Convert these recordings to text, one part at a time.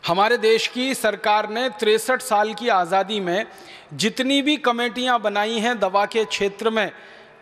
हमारे देश की सरकार ने 63 साल की आज़ादी में जितनी भी कमेटियां बनाई हैं दवा के क्षेत्र में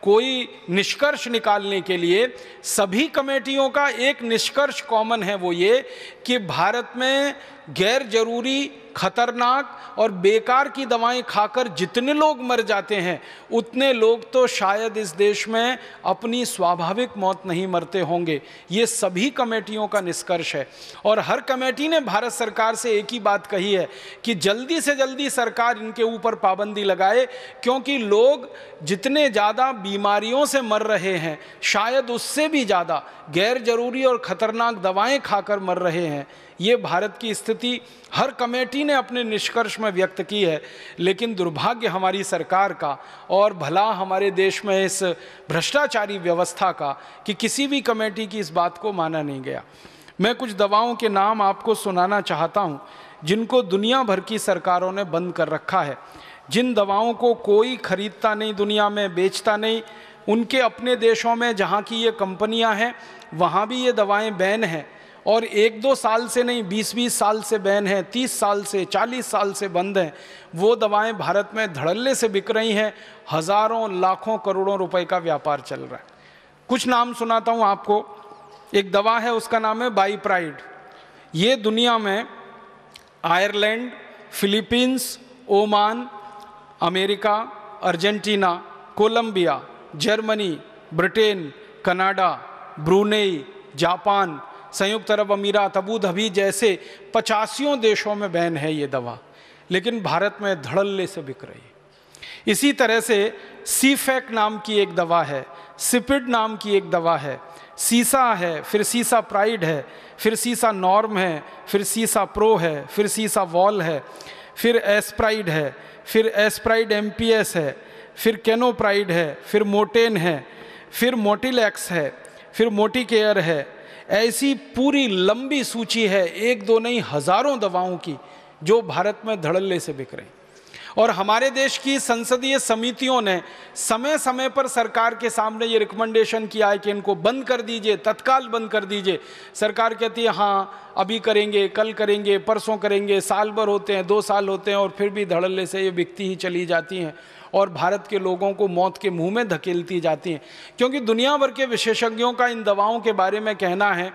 कोई निष्कर्ष निकालने के लिए, सभी कमेटियों का एक निष्कर्ष कॉमन है, वो ये कि भारत में गैर जरूरी, खतरनाक और बेकार की दवाएं खाकर जितने लोग मर जाते हैं उतने लोग तो शायद इस देश में अपनी स्वाभाविक मौत नहीं मरते होंगे। ये सभी कमेटियों का निष्कर्ष है और हर कमेटी ने भारत सरकार से एक ही बात कही है कि जल्दी से जल्दी सरकार इनके ऊपर पाबंदी लगाए, क्योंकि लोग जितने ज़्यादा बीमारियों से मर रहे हैं शायद उससे भी ज़्यादा गैर जरूरी और ख़तरनाक दवाएं खाकर मर रहे हैं। ये भारत की स्थिति हर कमेटी ने अपने निष्कर्ष में व्यक्त की है, लेकिन दुर्भाग्य हमारी सरकार का और भला हमारे देश में इस भ्रष्टाचारी व्यवस्था का कि किसी भी कमेटी की इस बात को माना नहीं गया। मैं कुछ दवाओं के नाम आपको सुनाना चाहता हूँ जिनको दुनिया भर की सरकारों ने बंद कर रखा है, जिन दवाओं को कोई खरीदता नहीं, दुनिया में बेचता नहीं। उनके अपने देशों में जहाँ की ये कंपनियाँ हैं वहाँ भी ये दवाएँ बैन हैं और 1-2 साल से नहीं, 20-20 साल से बैन है, 30 साल से, 40 साल से बंद हैं। वो दवाएं भारत में धड़ल्ले से बिक रही हैं, हज़ारों लाखों करोड़ों रुपए का व्यापार चल रहा है। कुछ नाम सुनाता हूँ आपको। एक दवा है, उसका नाम है बाईप्राइड। ये दुनिया में Ireland, Philippines, Oman, America, Argentina, Colombia, Germany, Britain, Canada, Brunei, Japan, संयुक्त अरब अमीरात, अबू धाबी जैसे 85 देशों में बैन है ये दवा, लेकिन भारत में धड़ल्ले से बिक रही है। इसी तरह से सीफेक नाम की एक दवा है, सिपिड नाम की एक दवा है, सीसा है, फिर सीसा प्राइड है, फिर सीसा नॉर्म है, फिर सीसा प्रो है, फिर सीसा वॉल है, फिर एस्प्राइड है, फिर एस्प्राइड एमपीएस है, फिर कैनोप्राइड है, फिर मोटेन है, फिर मोटिलैक्स है, फिर मोटिकेयर है। ऐसी पूरी लंबी सूची है, 1-2 नहीं हज़ारों दवाओं की जो भारत में धड़ल्ले से बिक रही। और हमारे देश की संसदीय समितियों ने समय समय पर सरकार के सामने ये रिकमेंडेशन किया है कि इनको बंद कर दीजिए, तत्काल बंद कर दीजिए। सरकार कहती है हाँ अभी करेंगे, कल करेंगे, परसों करेंगे, साल भर होते हैं, 2 साल होते हैं और फिर भी धड़ल्ले से ये बिकती ही चली जाती हैं और भारत के लोगों को मौत के मुंह में धकेलती जाती हैं। क्योंकि दुनिया भर के विशेषज्ञों का इन दवाओं के बारे में कहना है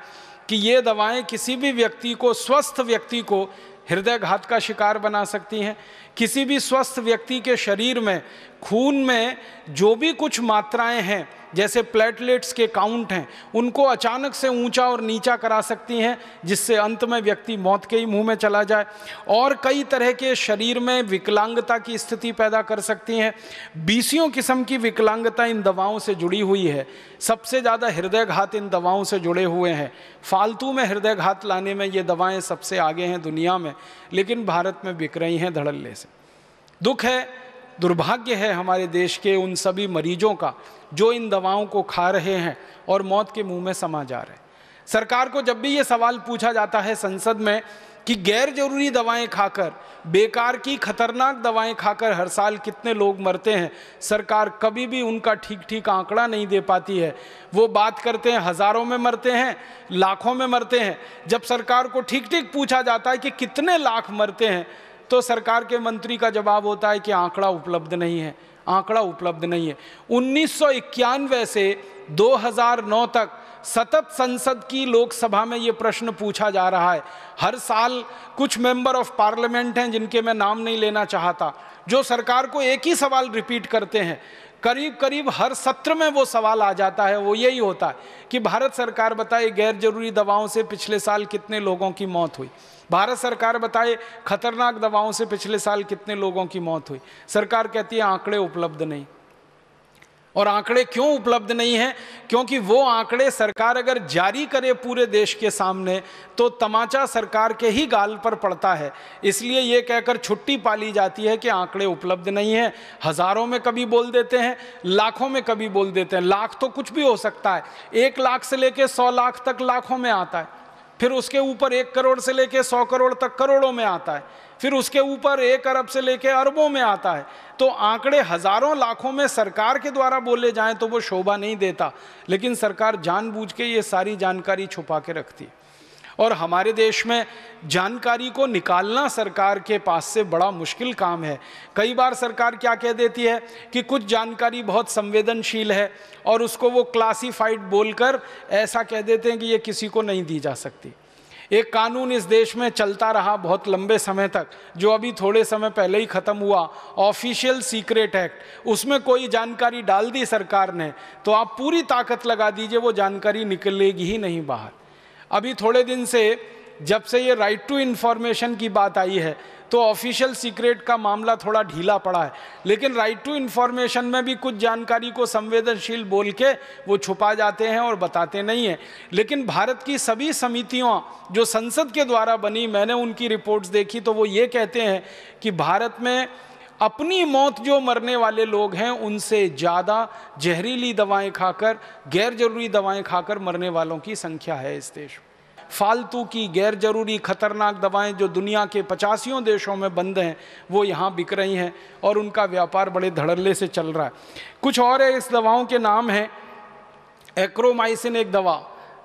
कि ये दवाएं किसी भी व्यक्ति को, स्वस्थ व्यक्ति को हृदयघात का शिकार बना सकती हैं। किसी भी स्वस्थ व्यक्ति के शरीर में, खून में जो भी कुछ मात्राएं हैं, जैसे प्लेटलेट्स के काउंट हैं, उनको अचानक से ऊंचा और नीचा करा सकती हैं, जिससे अंत में व्यक्ति मौत के ही मुंह में चला जाए। और कई तरह के शरीर में विकलांगता की स्थिति पैदा कर सकती हैं। 20 किस्म की विकलांगता इन दवाओं से जुड़ी हुई है। सबसे ज़्यादा हृदयघात इन दवाओं से जुड़े हुए हैं। फालतू में हृदयघात लाने में ये दवाएँ सबसे आगे हैं दुनिया में, लेकिन भारत में बिक रही हैं धड़ल्ले से। दुख है, दुर्भाग्य है हमारे देश के उन सभी मरीजों का जो इन दवाओं को खा रहे हैं और मौत के मुंह में समा जा रहे हैं। सरकार को जब भी ये सवाल पूछा जाता है संसद में कि गैर जरूरी दवाएं खाकर, बेकार की खतरनाक दवाएं खाकर हर साल कितने लोग मरते हैं, सरकार कभी भी उनका ठीक ठीक आंकड़ा नहीं दे पाती है। वो बात करते हैं हज़ारों में मरते हैं, लाखों में मरते हैं। जब सरकार को ठीक ठीक पूछा जाता है कि कितने लाख मरते हैं, तो सरकार के मंत्री का जवाब होता है कि आंकड़ा उपलब्ध नहीं है, आंकड़ा उपलब्ध नहीं है। 1991 से 2009 तक सतत संसद की लोकसभा में ये प्रश्न पूछा जा रहा है। हर साल कुछ मेंबर ऑफ पार्लियामेंट हैं जिनके मैं नाम नहीं लेना चाहता, जो सरकार को एक ही सवाल रिपीट करते हैं। करीब करीब हर सत्र में वो सवाल आ जाता है, वो यही होता है कि भारत सरकार बताए गैर जरूरी दवाओं से पिछले साल कितने लोगों की मौत हुई, भारत सरकार बताए खतरनाक दवाओं से पिछले साल कितने लोगों की मौत हुई। सरकार कहती है आंकड़े उपलब्ध नहीं। और आंकड़े क्यों उपलब्ध नहीं हैं? क्योंकि वो आंकड़े सरकार अगर जारी करे पूरे देश के सामने तो तमाचा सरकार के ही गाल पर पड़ता है। इसलिए ये कहकर छुट्टी पाली जाती है कि आंकड़े उपलब्ध नहीं है। हज़ारों में कभी बोल देते हैं, लाखों में कभी बोल देते हैं। लाख तो कुछ भी हो सकता है, 1 लाख से लेकर 100 लाख तक लाखों में आता है, फिर उसके ऊपर 1 करोड़ से लेकर 100 करोड़ तक करोड़ों में आता है, फिर उसके ऊपर 1 अरब से लेकर अरबों में आता है। तो आंकड़े हज़ारों लाखों में सरकार के द्वारा बोले जाएं तो वो शोभा नहीं देता, लेकिन सरकार जानबूझ के ये सारी जानकारी छुपा के रखती है। और हमारे देश में जानकारी को निकालना सरकार के पास से बड़ा मुश्किल काम है। कई बार सरकार क्या कह देती है कि कुछ जानकारी बहुत संवेदनशील है और उसको वो क्लासिफाइड बोलकर ऐसा कह देते हैं कि ये किसी को नहीं दी जा सकती। एक कानून इस देश में चलता रहा बहुत लंबे समय तक, जो अभी थोड़े समय पहले ही ख़त्म हुआ, ऑफिशियल सीक्रेट एक्ट। उसमें कोई जानकारी डाल दी सरकार ने तो आप पूरी ताकत लगा दीजिए, वो जानकारी निकलेगी ही नहीं बाहर। अभी थोड़े दिन से जब से ये राइट टू इन्फॉर्मेशन की बात आई है तो ऑफिशियल सीक्रेट का मामला थोड़ा ढीला पड़ा है, लेकिन राइट टू इन्फॉर्मेशन में भी कुछ जानकारी को संवेदनशील बोल के वो छुपा जाते हैं और बताते नहीं हैं। लेकिन भारत की सभी समितियां जो संसद के द्वारा बनी, मैंने उनकी रिपोर्ट्स देखी तो वो ये कहते हैं कि भारत में अपनी मौत जो मरने वाले लोग हैं उनसे ज़्यादा जहरीली दवाएं खाकर, गैर जरूरी दवाएं खाकर मरने वालों की संख्या है इस देश में। फालतू की गैर जरूरी खतरनाक दवाएं जो दुनिया के 85 देशों में बंद हैं वो यहाँ बिक रही हैं और उनका व्यापार बड़े धड़ल्ले से चल रहा है। कुछ और है, इस दवाओं के नाम हैं एक्रोमाइसिन, एक दवा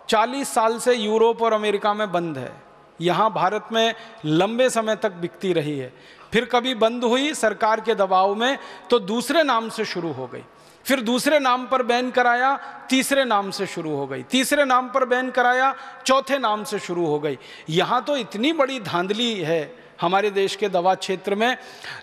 40 साल से यूरोप और अमेरिका में बंद है, यहाँ भारत में लंबे समय तक बिकती रही है। फिर कभी बंद हुई सरकार के दबाव में तो दूसरे नाम से शुरू हो गई, फिर दूसरे नाम पर बैन कराया, तीसरे नाम से शुरू हो गई, तीसरे नाम पर बैन कराया, चौथे नाम से शुरू हो गई। यहाँ तो इतनी बड़ी धांधली है हमारे देश के दवा क्षेत्र में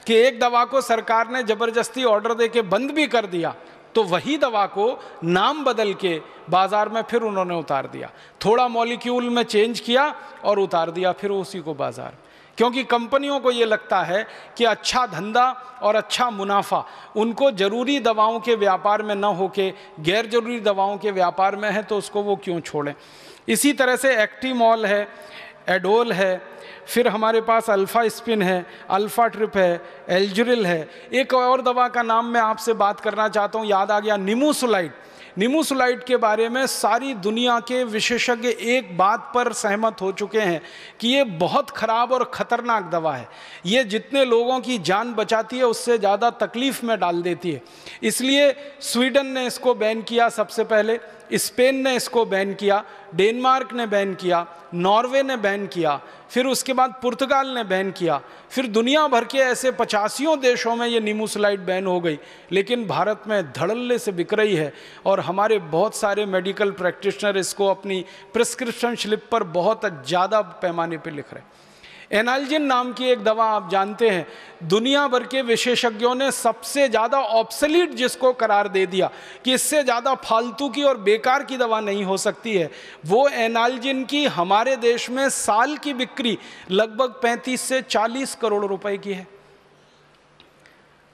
कि एक दवा को सरकार ने जबरदस्ती ऑर्डर दे के बंद भी कर दिया तो वही दवा को नाम बदल के बाजार में फिर उन्होंने उतार दिया, थोड़ा मॉलिक्यूल में चेंज किया और उतार दिया फिर उसी को बाजार। क्योंकि कंपनियों को ये लगता है कि अच्छा धंधा और अच्छा मुनाफा उनको जरूरी दवाओं के व्यापार में न होके गैर जरूरी दवाओं के व्यापार में है, तो उसको वो क्यों छोड़ें। इसी तरह से एक्टिमॉल है, एडोल है, फिर हमारे पास अल्फा स्पिन है, अल्फा ट्रिप है, एल्जुरिल है। एक और दवा का नाम मैं आपसे बात करना चाहता हूँ, याद आ गया, निमोसुलाइड। निमोसुलाइड के बारे में सारी दुनिया के विशेषज्ञ एक बात पर सहमत हो चुके हैं कि ये बहुत खराब और ख़तरनाक दवा है। ये जितने लोगों की जान बचाती है उससे ज़्यादा तकलीफ़ में डाल देती है। इसलिए स्वीडन ने इसको बैन किया सबसे पहले, स्पेन ने इसको बैन किया, डेनमार्क ने बैन किया, नॉर्वे ने बैन किया, फिर उसके बाद पुर्तगाल ने बैन किया, फिर दुनिया भर के ऐसे 85 देशों में ये निमोसुलाइड बैन हो गई। लेकिन भारत में धड़ल्ले से बिक रही है और हमारे बहुत सारे मेडिकल प्रैक्टिशनर इसको अपनी प्रिस्क्रिप्शन स्लिप पर बहुत ज़्यादा पैमाने पर लिख रहे हैं। एनाल्जिन नाम की एक दवा आप जानते हैं, दुनिया भर के विशेषज्ञों ने सबसे ज़्यादा ऑब्सोलीट जिसको करार दे दिया कि इससे ज़्यादा फालतू की और बेकार की दवा नहीं हो सकती है, वो एनाल्जिन की हमारे देश में साल की बिक्री लगभग 35 से 40 करोड़ रुपए की है।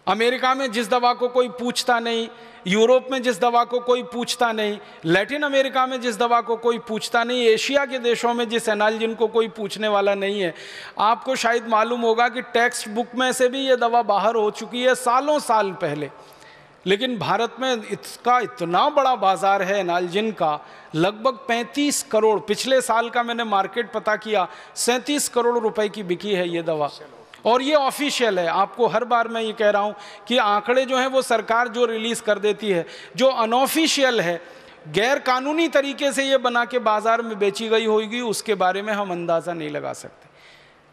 अमेरिका में जिस दवा को कोई पूछता नहीं, यूरोप में जिस दवा को कोई पूछता नहीं, लैटिन अमेरिका में जिस दवा को कोई पूछता नहीं, एशिया के देशों में जिस एनाल्जिन को कोई पूछने वाला नहीं है। आपको शायद मालूम होगा कि टेक्स्ट बुक में से भी ये दवा बाहर हो चुकी है सालों साल पहले, लेकिन भारत में इसका इतना बड़ा बाजार है एनाल्जिन का, लगभग 35 करोड़, पिछले साल का मैंने मार्केट पता किया, 37 करोड़ रुपए की बिकी है ये दवा। और ये ऑफिशियल है, आपको हर बार मैं ये कह रहा हूँ कि आंकड़े जो हैं वो सरकार जो रिलीज़ कर देती है, जो अनऑफिशियल है, गैर कानूनी तरीके से ये बना के बाज़ार में बेची गई होगी, उसके बारे में हम अंदाज़ा नहीं लगा सकते।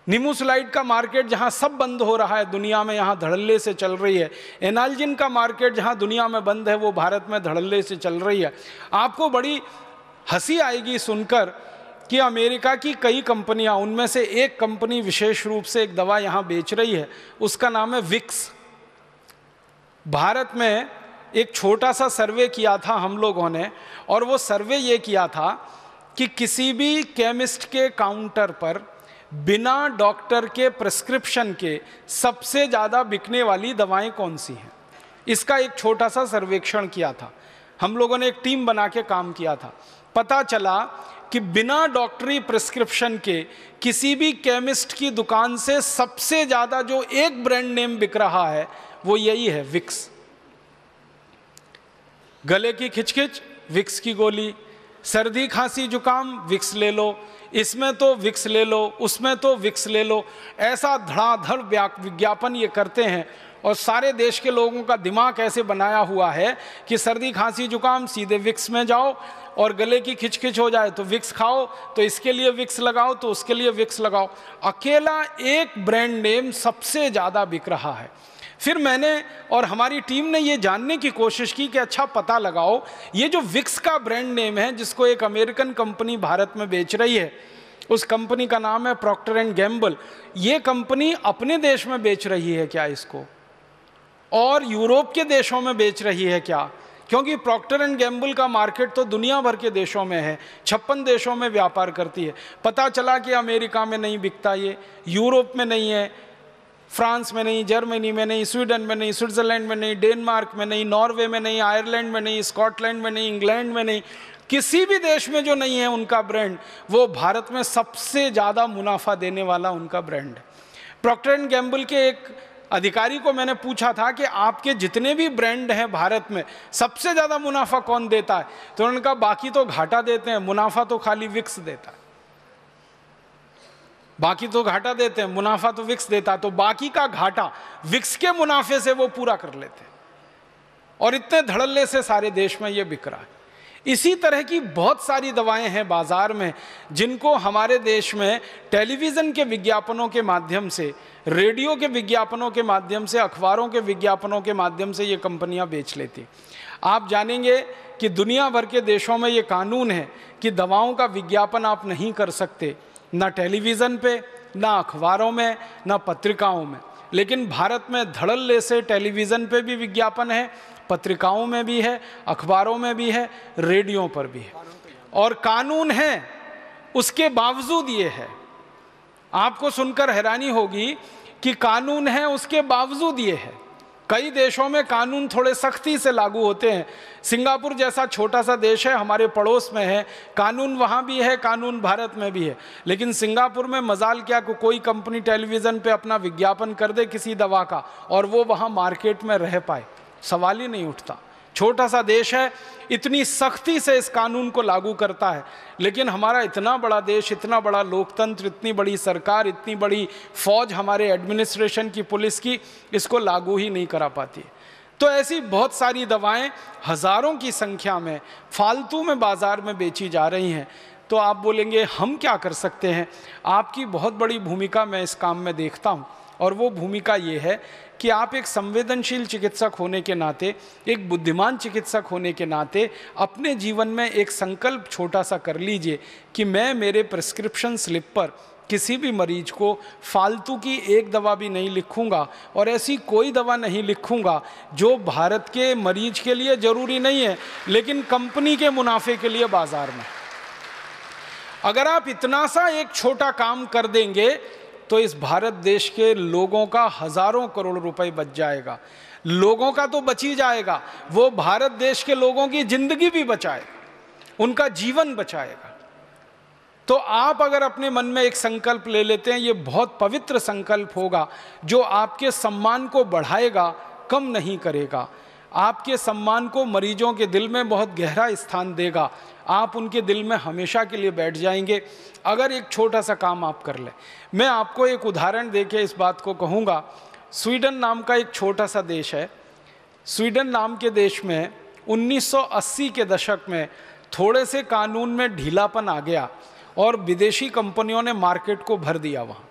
निमोसुलाइड का मार्केट जहाँ सब बंद हो रहा है दुनिया में, यहाँ धड़ल्ले से चल रही है। एनाल्जिन का मार्केट जहाँ दुनिया में बंद है वो भारत में धड़ल्ले से चल रही है। आपको बड़ी हंसी आएगी सुनकर कि अमेरिका की कई कंपनियां, उनमें से एक कंपनी विशेष रूप से एक दवा यहाँ बेच रही है, उसका नाम है विक्स। भारत में एक छोटा सा सर्वे किया था हम लोगों ने, और वो सर्वे ये किया था कि किसी भी केमिस्ट के काउंटर पर बिना डॉक्टर के प्रिस्क्रिप्शन के सबसे ज़्यादा बिकने वाली दवाएं कौन सी हैं। इसका एक छोटा सा सर्वेक्षण किया था, हम लोगों ने एक टीम बना के काम किया था। पता चला कि बिना डॉक्टरी प्रिस्क्रिप्शन के किसी भी केमिस्ट की दुकान से सबसे ज़्यादा जो एक ब्रांड नेम बिक रहा है वो यही है, विक्स। गले की खिचखिच, विक्स की गोली, सर्दी खांसी जुकाम, विक्स ले लो, इसमें तो विक्स ले लो, उसमें तो विक्स ले लो, ऐसा धड़ाधड़ विज्ञापन ये करते हैं। और सारे देश के लोगों का दिमाग ऐसे बनाया हुआ है कि सर्दी खांसी जुकाम सीधे विक्स में जाओ, और गले की खिचखिच हो जाए तो विक्स खाओ, तो इसके लिए विक्स लगाओ, तो उसके लिए विक्स लगाओ। अकेला एक ब्रांड नेम सबसे ज़्यादा बिक रहा है। फिर मैंने और हमारी टीम ने ये जानने की कोशिश की कि अच्छा पता लगाओ, ये जो विक्स का ब्रांड नेम है जिसको एक अमेरिकन कंपनी भारत में बेच रही है, उस कंपनी का नाम है प्रॉक्टर एंड गैम्बल, ये कंपनी अपने देश में बेच रही है क्या इसको, और यूरोप के देशों में बेच रही है क्या? क्योंकि प्रॉक्टर एंड गैम्बल का मार्केट तो दुनिया भर के देशों में है, 56 देशों में व्यापार करती है। पता चला कि अमेरिका में नहीं बिकता, ये यूरोप में नहीं है, फ्रांस में नहीं, जर्मनी में नहीं, स्वीडन में नहीं, स्विट्जरलैंड में नहीं, डेनमार्क में नहीं, नॉर्वे में नहीं, आयरलैंड में नहीं, स्कॉटलैंड में नहीं, इंग्लैंड में नहीं, किसी भी देश में जो नहीं है उनका ब्रांड, वो भारत में सबसे ज़्यादा मुनाफा देने वाला उनका ब्रांड है। प्रॉक्टर एंड गैम्बल के एक अधिकारी को मैंने पूछा था कि आपके जितने भी ब्रांड हैं भारत में सबसे ज़्यादा मुनाफा कौन देता है, तो उन्होंने कहा बाकी तो घाटा देते हैं, मुनाफा तो खाली विक्स देता है। बाकी तो घाटा देते हैं, मुनाफा तो विक्स देता है, तो बाकी का घाटा विक्स के मुनाफे से वो पूरा कर लेते हैं, और इतने धड़ल्ले से सारे देश में ये बिक रहा है। इसी तरह की बहुत सारी दवाएं हैं बाजार में जिनको हमारे देश में टेलीविज़न के विज्ञापनों के माध्यम से, रेडियो के विज्ञापनों के माध्यम से, अखबारों के विज्ञापनों के माध्यम से ये कंपनियां बेच लेती। आप जानेंगे कि दुनिया भर के देशों में ये कानून है कि दवाओं का विज्ञापन आप नहीं कर सकते, ना टेलीविज़न पे, ना अखबारों में, ना पत्रिकाओं में। लेकिन भारत में धड़ल्ले से टेलीविज़न पे भी विज्ञापन है, पत्रिकाओं में भी है, अखबारों में भी है, रेडियो पर भी है, और कानून है उसके बावजूद ये है। आपको सुनकर हैरानी होगी कि कानून है उसके बावजूद ये है। कई देशों में कानून थोड़े सख्ती से लागू होते हैं। सिंगापुर जैसा छोटा सा देश है, हमारे पड़ोस में है, कानून वहाँ भी है, कानून भारत में भी है, लेकिन सिंगापुर में मजाल क्या कि कोई कंपनी टेलीविज़न पे अपना विज्ञापन कर दे किसी दवा का और वो वहाँ मार्केट में रह पाए, सवाल ही नहीं उठता। छोटा सा देश है, इतनी सख्ती से इस कानून को लागू करता है, लेकिन हमारा इतना बड़ा देश, इतना बड़ा लोकतंत्र, इतनी बड़ी सरकार, इतनी बड़ी फौज हमारे एडमिनिस्ट्रेशन की, पुलिस की, इसको लागू ही नहीं करा पाती। तो ऐसी बहुत सारी दवाएं हज़ारों की संख्या में फालतू में बाज़ार में बेची जा रही हैं। तो आप बोलेंगे हम क्या कर सकते हैं? आपकी बहुत बड़ी भूमिका मैं इस काम में देखता हूँ, और वो भूमिका ये है कि आप एक संवेदनशील चिकित्सक होने के नाते, एक बुद्धिमान चिकित्सक होने के नाते अपने जीवन में एक संकल्प छोटा सा कर लीजिए कि मैं मेरे प्रिस्क्रिप्शन स्लिप पर किसी भी मरीज को फालतू की एक दवा भी नहीं लिखूंगा, और ऐसी कोई दवा नहीं लिखूंगा जो भारत के मरीज के लिए ज़रूरी नहीं है लेकिन कंपनी के मुनाफे के लिए बाज़ार में। अगर आप इतना सा एक छोटा काम कर देंगे तो इस भारत देश के लोगों का हज़ारों करोड़ रुपए बच जाएगा। लोगों का तो बच ही जाएगा, वो भारत देश के लोगों की जिंदगी भी बचाएगा, उनका जीवन बचाएगा। तो आप अगर अपने मन में एक संकल्प ले लेते हैं, ये बहुत पवित्र संकल्प होगा जो आपके सम्मान को बढ़ाएगा, कम नहीं करेगा, आपके सम्मान को मरीजों के दिल में बहुत गहरा स्थान देगा। आप उनके दिल में हमेशा के लिए बैठ जाएंगे अगर एक छोटा सा काम आप कर लें। मैं आपको एक उदाहरण देके इस बात को कहूँगा। स्वीडन नाम का एक छोटा सा देश है। स्वीडन नाम के देश में 1980 के दशक में थोड़े से कानून में ढीलापन आ गया और विदेशी कंपनियों ने मार्केट को भर दिया। वहाँ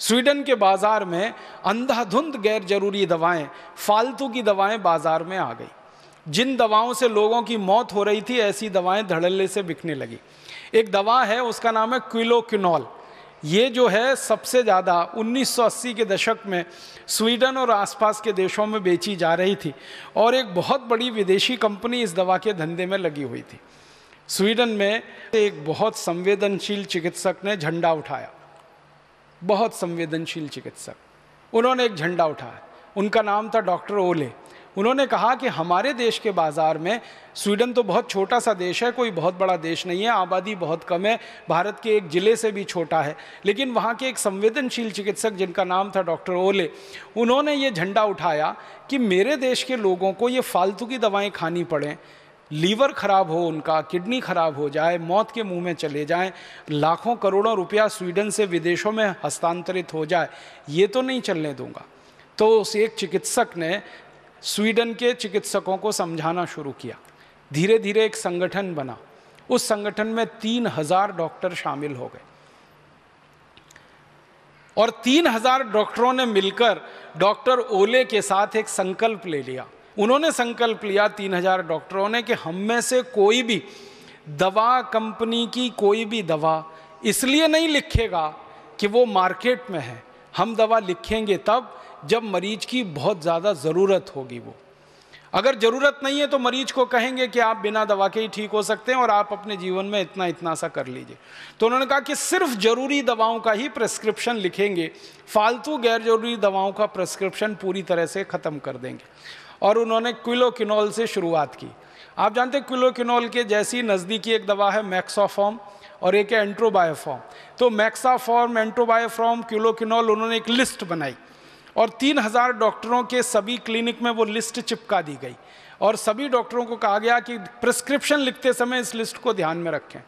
स्वीडन के बाज़ार में अंधाधुंध गैर जरूरी दवाएं, फालतू की दवाएं बाज़ार में आ गई। जिन दवाओं से लोगों की मौत हो रही थी, ऐसी दवाएं धड़ल्ले से बिकने लगी। एक दवा है, उसका नाम है क्विलोक्विनोल। ये जो है सबसे ज़्यादा 1980 के दशक में स्वीडन और आसपास के देशों में बेची जा रही थी, और एक बहुत बड़ी विदेशी कंपनी इस दवा के धंधे में लगी हुई थी। स्वीडन में एक बहुत संवेदनशील चिकित्सक ने झंडा उठाया, बहुत संवेदनशील चिकित्सक, उन्होंने एक झंडा उठाया। उनका नाम था डॉक्टर ओले। उन्होंने कहा कि हमारे देश के बाज़ार में, स्वीडन तो बहुत छोटा सा देश है, कोई बहुत बड़ा देश नहीं है, आबादी बहुत कम है, भारत के एक ज़िले से भी छोटा है, लेकिन वहाँ के एक संवेदनशील चिकित्सक जिनका नाम था डॉक्टर ओले, उन्होंने ये झंडा उठाया कि मेरे देश के लोगों को ये फालतू की दवाएं खानी पड़ें, लीवर खराब हो उनका, किडनी खराब हो जाए, मौत के मुंह में चले जाएं, लाखों करोड़ों रुपया स्वीडन से विदेशों में हस्तांतरित हो जाए, ये तो नहीं चलने दूंगा। तो उस एक चिकित्सक ने स्वीडन के चिकित्सकों को समझाना शुरू किया। धीरे धीरे एक संगठन बना। उस संगठन में 3000 डॉक्टर शामिल हो गए और 3000 डॉक्टरों ने मिलकर डॉक्टर ओले के साथ एक संकल्प ले लिया। उन्होंने संकल्प लिया 3000 डॉक्टरों ने कि हम में से कोई भी दवा कंपनी की कोई भी दवा इसलिए नहीं लिखेगा कि वो मार्केट में है। हम दवा लिखेंगे तब जब मरीज की बहुत ज़्यादा ज़रूरत होगी। वो अगर ज़रूरत नहीं है तो मरीज को कहेंगे कि आप बिना दवा के ही ठीक हो सकते हैं और आप अपने जीवन में इतना इतना सा कर लीजिए। तो उन्होंने कहा कि सिर्फ ज़रूरी दवाओं का ही प्रेस्क्रिप्शन लिखेंगे, फालतू गैर जरूरी दवाओं का प्रेस्क्रिप्शन पूरी तरह से ख़त्म कर देंगे। और उन्होंने क्विलोकिनोल से शुरुआत की। आप जानते हैं क्विलोकिनोल के जैसी नज़दीकी एक दवा है मैक्सोफॉर्म और एक है एंट्रोबायोफॉर्म। तो मैक्साफॉर्म, एंट्रोबायोफॉर्म, क्विलोकिनोल, उन्होंने एक लिस्ट बनाई और 3000 डॉक्टरों के सभी क्लिनिक में वो लिस्ट चिपका दी गई और सभी डॉक्टरों को कहा गया कि प्रिस्क्रिप्शन लिखते समय इस लिस्ट को ध्यान में रखें।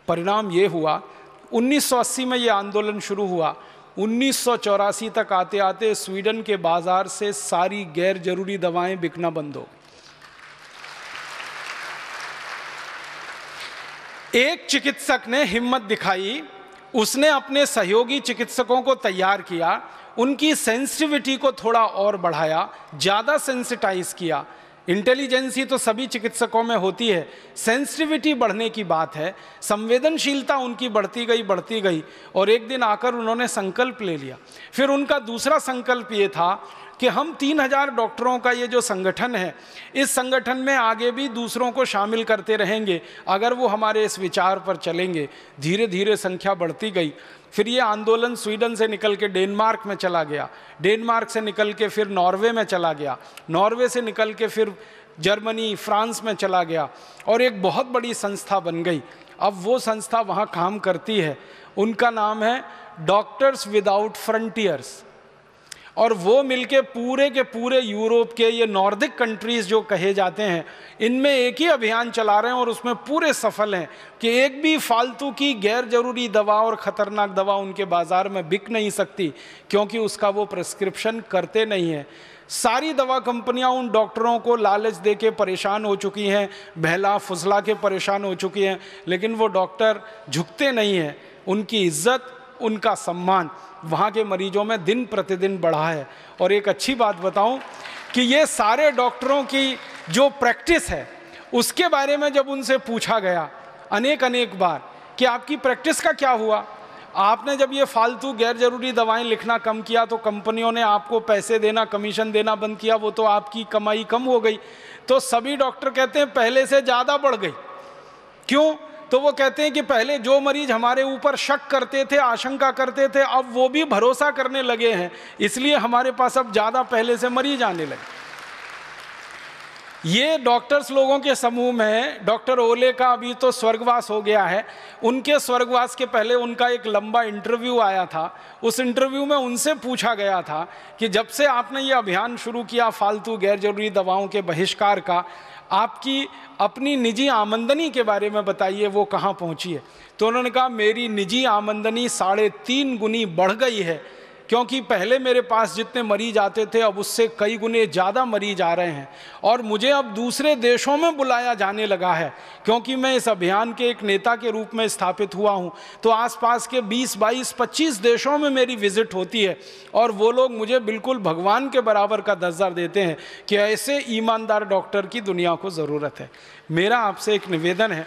परिणाम ये हुआ, 1980 में ये आंदोलन शुरू हुआ। 1984 तक आते आते स्वीडन के बाजार से सारी गैर जरूरी दवाएं बिकना बंद हो गई। एक चिकित्सक ने हिम्मत दिखाई, उसने अपने सहयोगी चिकित्सकों को तैयार किया, उनकी सेंसिटिविटी को थोड़ा और बढ़ाया, ज़्यादा सेंसिटाइज किया। इंटेलिजेंसी तो सभी चिकित्सकों में होती है, सेंसिटिविटी बढ़ने की बात है। संवेदनशीलता उनकी बढ़ती गई और एक दिन आकर उन्होंने संकल्प ले लिया। फिर उनका दूसरा संकल्प ये था कि हम 3000 डॉक्टरों का ये जो संगठन है, इस संगठन में आगे भी दूसरों को शामिल करते रहेंगे अगर वो हमारे इस विचार पर चलेंगे। धीरे धीरे संख्या बढ़ती गई। फिर ये आंदोलन स्वीडन से निकल के डेनमार्क में चला गया, डेनमार्क से निकल के फिर नॉर्वे में चला गया, नॉर्वे से निकल के फिर जर्मनी, फ्रांस में चला गया और एक बहुत बड़ी संस्था बन गई। अब वो संस्था वहाँ काम करती है, उनका नाम है डॉक्टर्स विदाउट फ्रंटियर्स। और वो मिलके पूरे के पूरे यूरोप के ये नॉर्डिक कंट्रीज़ जो कहे जाते हैं, इनमें एक ही अभियान चला रहे हैं और उसमें पूरे सफल हैं कि एक भी फालतू की गैर जरूरी दवा और ख़तरनाक दवा उनके बाज़ार में बिक नहीं सकती, क्योंकि उसका वो प्रेस्क्रिप्शन करते नहीं हैं। सारी दवा कंपनियां उन डॉक्टरों को लालच दे के परेशान हो चुकी हैं, बहला फुसला के परेशान हो चुकी हैं, लेकिन वो डॉक्टर झुकते नहीं हैं। उनकी इज्जत, उनका सम्मान वहाँ के मरीजों में दिन प्रतिदिन बढ़ा है। और एक अच्छी बात बताऊं कि ये सारे डॉक्टरों की जो प्रैक्टिस है, उसके बारे में जब उनसे पूछा गया अनेक बार कि आपकी प्रैक्टिस का क्या हुआ, आपने जब ये फालतू गैर जरूरी दवाएं लिखना कम किया तो कंपनियों ने आपको पैसे देना, कमीशन देना बंद किया, वो तो आपकी कमाई कम हो गई। तो सभी डॉक्टर कहते हैं पहले से ज़्यादा बढ़ गई। क्यों? तो वो कहते हैं कि पहले जो मरीज हमारे ऊपर शक करते थे, आशंका करते थे, अब वो भी भरोसा करने लगे हैं, इसलिए हमारे पास अब ज़्यादा पहले से मरीज आने लगे। ये डॉक्टर्स लोगों के समूह में डॉक्टर ओले का अभी तो स्वर्गवास हो गया है। उनके स्वर्गवास के पहले उनका एक लंबा इंटरव्यू आया था। उस इंटरव्यू में उनसे पूछा गया था कि जब से आपने ये अभियान शुरू किया फालतू गैर जरूरी दवाओं के बहिष्कार का, आपकी अपनी निजी आमदनी के बारे में बताइए, वो कहाँ पहुँची है। तो उन्होंने कहा मेरी निजी आमदनी 3.5 गुनी बढ़ गई है, क्योंकि पहले मेरे पास जितने मरीज आते थे अब उससे कई गुने ज़्यादा मरीज आ रहे हैं और मुझे अब दूसरे देशों में बुलाया जाने लगा है, क्योंकि मैं इस अभियान के एक नेता के रूप में स्थापित हुआ हूं। तो आसपास के 20, 22, 25 देशों में मेरी विजिट होती है और वो लोग मुझे बिल्कुल भगवान के बराबर का दर्जा देते हैं कि ऐसे ईमानदार डॉक्टर की दुनिया को ज़रूरत है। मेरा आपसे एक निवेदन है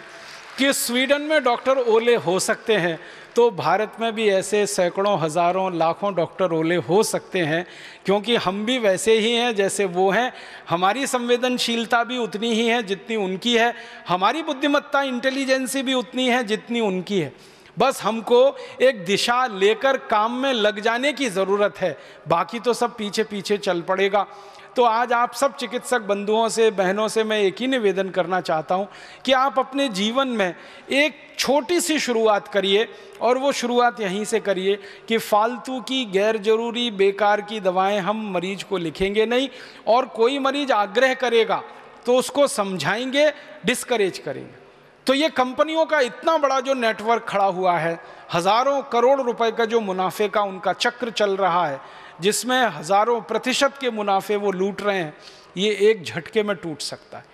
कि स्वीडन में डॉक्टर ओले हो सकते हैं तो भारत में भी ऐसे सैकड़ों, हज़ारों, लाखों डॉक्टर ओले हो सकते हैं, क्योंकि हम भी वैसे ही हैं जैसे वो हैं। हमारी संवेदनशीलता भी उतनी ही है जितनी उनकी है, हमारी बुद्धिमत्ता, इंटेलिजेंसी भी उतनी है जितनी उनकी है। बस हमको एक दिशा लेकर काम में लग जाने की ज़रूरत है, बाकी तो सब पीछे पीछे चल पड़ेगा। तो आज आप सब चिकित्सक बंधुओं से, बहनों से मैं एक ही निवेदन करना चाहता हूं कि आप अपने जीवन में एक छोटी सी शुरुआत करिए और वो शुरुआत यहीं से करिए कि फालतू की गैर जरूरी बेकार की दवाएं हम मरीज को लिखेंगे नहीं, और कोई मरीज आग्रह करेगा तो उसको समझाएंगे, डिस्करेज करेंगे। तो ये कंपनियों का इतना बड़ा जो नेटवर्क खड़ा हुआ है, हज़ारों करोड़ रुपए का जो मुनाफे का उनका चक्र चल रहा है, जिसमें हज़ारों प्रतिशत के मुनाफे वो लूट रहे हैं, ये एक झटके में टूट सकता है।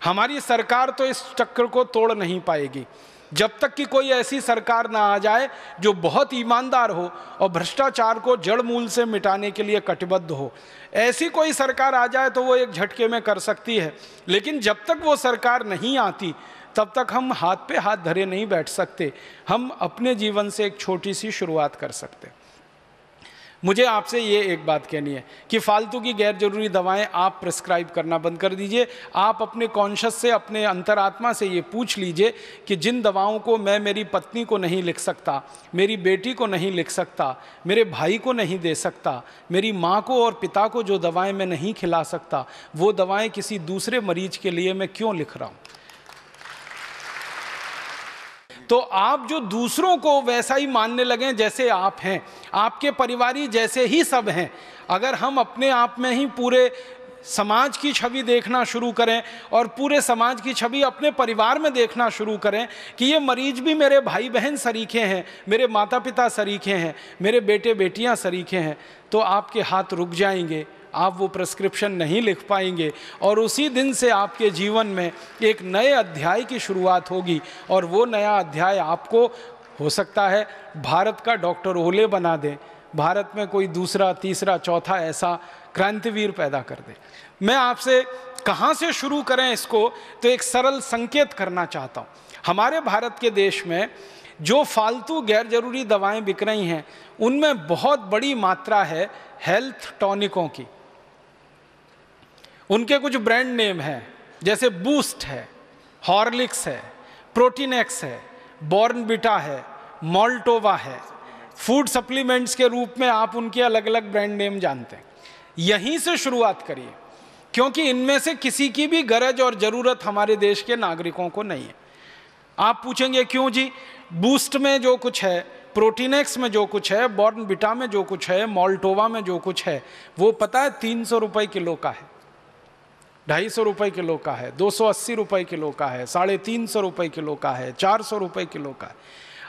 हमारी सरकार तो इस चक्र को तोड़ नहीं पाएगी जब तक कि कोई ऐसी सरकार ना आ जाए जो बहुत ईमानदार हो और भ्रष्टाचार को जड़ मूल से मिटाने के लिए कटिबद्ध हो। ऐसी कोई सरकार आ जाए तो वो एक झटके में कर सकती है, लेकिन जब तक वो सरकार नहीं आती तब तक हम हाथ पे हाथ धरे नहीं बैठ सकते। हम अपने जीवन से एक छोटी सी शुरुआत कर सकते। मुझे आपसे ये एक बात कहनी है कि फालतू की गैर जरूरी दवाएं आप प्रिस्क्राइब करना बंद कर दीजिए। आप अपने कॉन्शियस से, अपने अंतरात्मा से ये पूछ लीजिए कि जिन दवाओं को मैं मेरी पत्नी को नहीं लिख सकता, मेरी बेटी को नहीं लिख सकता, मेरे भाई को नहीं दे सकता, मेरी माँ को और पिता को जो दवाएं मैं नहीं खिला सकता, वो दवाएं किसी दूसरे मरीज के लिए मैं क्यों लिख रहा हूँ। तो आप जो दूसरों को वैसा ही मानने लगें जैसे आप हैं, आपके परिवारी जैसे ही सब हैं। अगर हम अपने आप में ही पूरे समाज की छवि देखना शुरू करें और पूरे समाज की छवि अपने परिवार में देखना शुरू करें कि ये मरीज भी मेरे भाई बहन सरीखे हैं, मेरे माता पिता सरीखे हैं, मेरे बेटे बेटियां सरीखे हैं, तो आपके हाथ रुक जाएंगे, आप वो प्रिस्क्रिप्शन नहीं लिख पाएंगे और उसी दिन से आपके जीवन में एक नए अध्याय की शुरुआत होगी। और वो नया अध्याय आपको हो सकता है भारत का डॉक्टर ओले बना दे, भारत में कोई दूसरा, तीसरा, चौथा ऐसा क्रांतिवीर पैदा कर दे। मैं आपसे कहाँ से शुरू करें इसको, तो एक सरल संकेत करना चाहता हूँ। हमारे भारत के देश में जो फालतू गैर जरूरी दवाएं बिक रही हैं उनमें बहुत बड़ी मात्रा है हेल्थ टॉनिकों की। उनके कुछ ब्रांड नेम हैं, जैसे बूस्ट है, हॉर्लिक्स है, प्रोटीनेक्स है, बॉर्नविटा है, मोल्टोवा है। फूड सप्लीमेंट्स के रूप में आप उनके अलग अलग ब्रांड नेम जानते हैं। यहीं से शुरुआत करिए, क्योंकि इनमें से किसी की भी गरज और ज़रूरत हमारे देश के नागरिकों को नहीं है। आप पूछेंगे क्यों जी? बूस्ट में जो कुछ है, प्रोटीनेक्स में जो कुछ है, बॉर्नविटा में जो कुछ है, मोल्टोवा में जो कुछ है, वो पता है 300 रुपये किलो का है, 250 रुपये किलो का है, 280 रुपये किलो का है, 350 रुपये किलो का है, 400 रुपये किलो का है।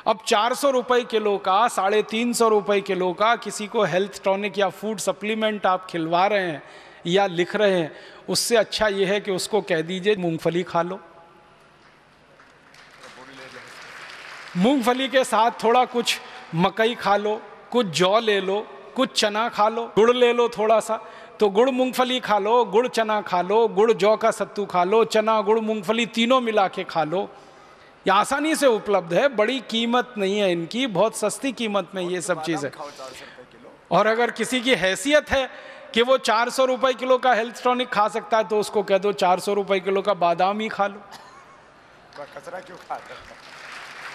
अब 400 रुपये किलो का, 350 रुपये किलो का किसी को हेल्थ टॉनिक या फूड सप्लीमेंट आप खिलवा रहे हैं या लिख रहे हैं, उससे अच्छा ये है कि उसको कह दीजिए मूंगफली खा लो। मूंगफली के साथ थोड़ा कुछ मकई खा लो, कुछ जौ ले लो, कुछ चना खा लो, गुड़ ले लो थोड़ा सा, तो गुड़ मूंगफली खा लो, गुड़ चना खा लो, गुड़ जौ का सत्तू खा लो, चना गुड़ मूंगफली तीनों मिला के खा लो। ये आसानी से उपलब्ध है, बड़ी कीमत नहीं है इनकी, बहुत सस्ती कीमत में ये सब चीज़ है। और अगर किसी की हैसियत है कि वो 400 रुपये किलो का हेल्थ टॉनिक खा सकता है, तो उसको कह दो 400 रुपये किलो का बादाम ही खा लो। कचरा क्यों खाता?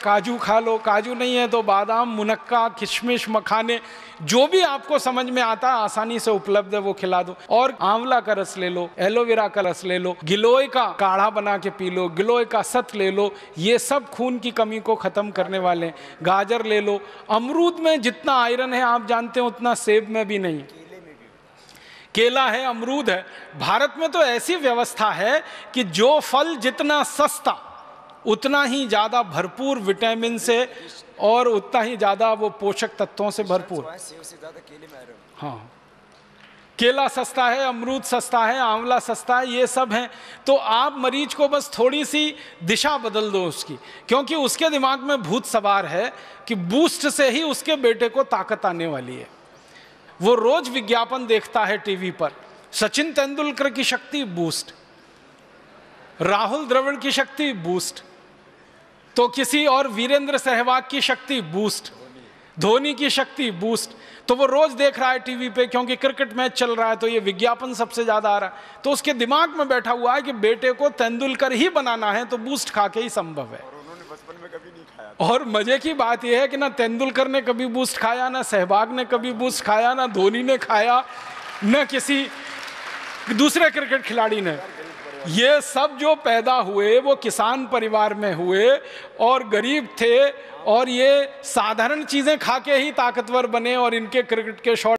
काजू खा लो, काजू नहीं है तो बादाम, मुनक्का, किशमिश, मखाने, जो भी आपको समझ में आता है आसानी से उपलब्ध है वो खिला दो। और आंवला का रस ले लो, एलोवेरा का रस ले लो, गिलोय का काढ़ा बना के पी लो, गिलोय का सत ले लो, ये सब खून की कमी को खत्म करने वाले। गाजर ले लो, अमरूद में जितना आयरन है आप जानते हैं उतना सेब में भी नहीं। केला है, अमरूद है। भारत में तो ऐसी व्यवस्था है कि जो फल जितना सस्ता उतना ही ज़्यादा भरपूर विटामिन से और उतना ही ज़्यादा वो पोषक तत्वों से भरपूर। हाँ, केला सस्ता है, अमरूद सस्ता है, आंवला सस्ता है, ये सब हैं। तो आप मरीज को बस थोड़ी सी दिशा बदल दो उसकी, क्योंकि उसके दिमाग में भूत सवार है कि बूस्ट से ही उसके बेटे को ताकत आने वाली है। वो रोज विज्ञापन देखता है टीवी पर, सचिन तेंदुलकर की शक्ति बूस्ट, राहुल द्रविड़ की शक्ति बूस्ट, तो किसी और वीरेंद्र सहवाग की शक्ति बूस्ट, धोनी की शक्ति बूस्ट। तो वो रोज देख रहा है टीवी पे, क्योंकि क्रिकेट मैच चल रहा है तो ये विज्ञापन सबसे ज्यादा आ रहा है। तो उसके दिमाग में बैठा हुआ है कि बेटे को तेंदुलकर ही बनाना है, तो बूस्ट खा के ही संभव है। और उन्होंने बचपन में कभी नहीं खाया। और मजे की बात यह है कि ना तेंदुलकर ने कभी बूस्ट खाया, ना सहवाग ने कभी बूस्ट खाया, ना धोनी ने खाया, न किसी दूसरे क्रिकेट खिलाड़ी ने। ये सब जो पैदा हुए वो किसान परिवार में हुए और गरीब थे, और ये साधारण चीजें खा के ही ताकतवर बने, और इनके क्रिकेट के शॉट